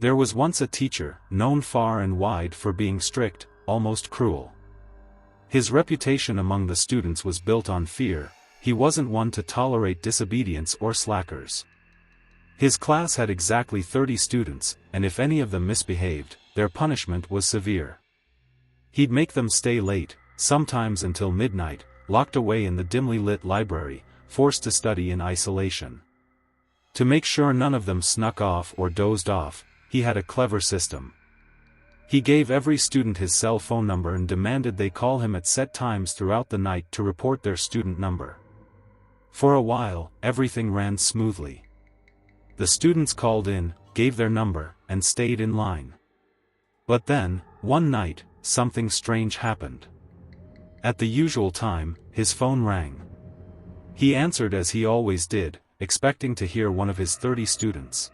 There was once a teacher, known far and wide for being strict, almost cruel. His reputation among the students was built on fear. He wasn't one to tolerate disobedience or slackers. His class had exactly 30 students, and if any of them misbehaved, their punishment was severe. He'd make them stay late, sometimes until midnight, locked away in the dimly lit library, forced to study in isolation. To make sure none of them snuck off or dozed off, he had a clever system. He gave every student his cell phone number and demanded they call him at set times throughout the night to report their student number. For a while, everything ran smoothly. The students called in, gave their number, and stayed in line. But then, one night, something strange happened. At the usual time, his phone rang. He answered as he always did, expecting to hear one of his 30 students.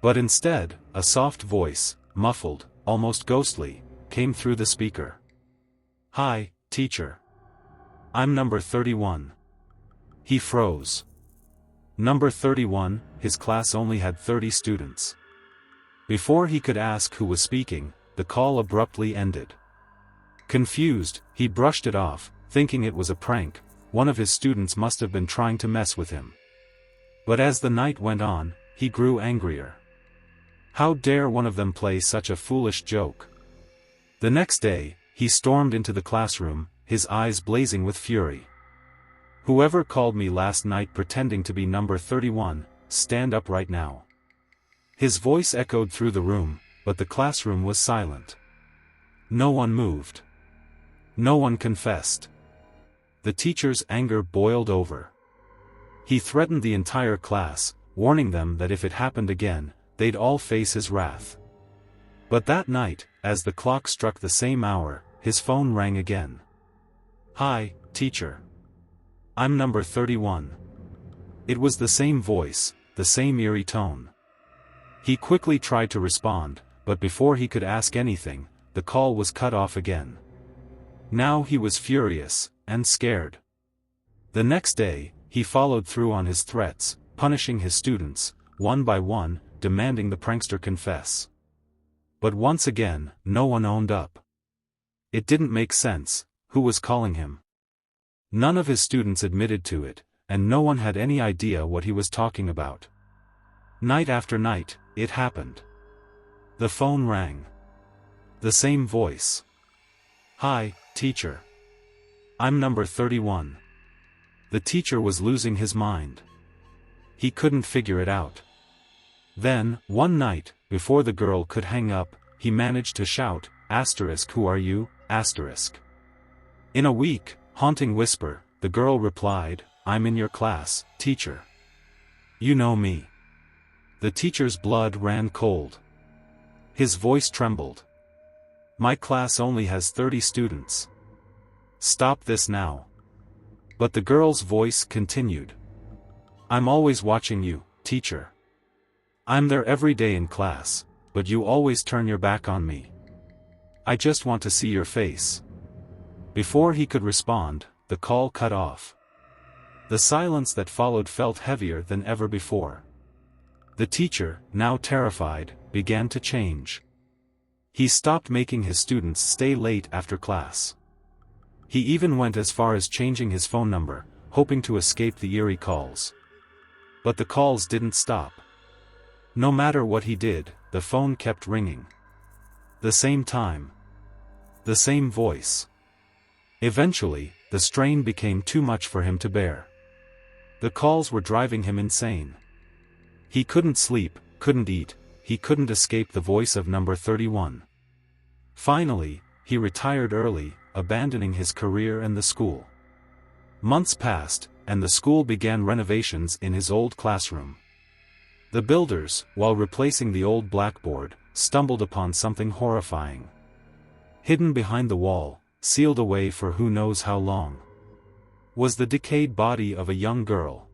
But instead, a soft voice, muffled, almost ghostly, came through the speaker. "Hi, teacher. I'm number 31. He froze. Number 31, his class only had 30 students. Before he could ask who was speaking, the call abruptly ended. Confused, he brushed it off, thinking it was a prank. One of his students must have been trying to mess with him. But as the night went on, he grew angrier. How dare one of them play such a foolish joke? The next day, he stormed into the classroom, his eyes blazing with fury. "Whoever called me last night pretending to be number 31, stand up right now." His voice echoed through the room, but the classroom was silent. No one moved. No one confessed. The teacher's anger boiled over. He threatened the entire class, warning them that if it happened again, they'd all face his wrath. But that night, as the clock struck the same hour, his phone rang again. "Hi, teacher. I'm number 31. It was the same voice, the same eerie tone. He quickly tried to respond, but before he could ask anything, the call was cut off again. Now he was furious, and scared. The next day, he followed through on his threats, punishing his students, one by one, demanding the prankster confess. But once again, no one owned up. It didn't make sense. Who was calling him? None of his students admitted to it, and no one had any idea what he was talking about. Night after night, it happened. The phone rang. The same voice. "Hi, teacher. I'm number 31. The teacher was losing his mind. He couldn't figure it out. Then, one night, before the girl could hang up, he managed to shout, "Who are you, asterisk?" In a weak, haunting whisper, the girl replied, "I'm in your class, teacher. You know me." The teacher's blood ran cold. His voice trembled. "My class only has 30 students. Stop this now." But the girl's voice continued. "I'm always watching you, teacher. I'm there every day in class, but you always turn your back on me. I just want to see your face." Before he could respond, the call cut off. The silence that followed felt heavier than ever before. The teacher, now terrified, began to change. He stopped making his students stay late after class. He even went as far as changing his phone number, hoping to escape the eerie calls. But the calls didn't stop. No matter what he did, the phone kept ringing. The same time. The same voice. Eventually, the strain became too much for him to bear. The calls were driving him insane. He couldn't sleep, couldn't eat, he couldn't escape the voice of number 31. Finally, he retired early, abandoning his career and the school. Months passed, and the school began renovations in his old classroom. The builders, while replacing the old blackboard, stumbled upon something horrifying. Hidden behind the wall, sealed away for who knows how long, was the decayed body of a young girl.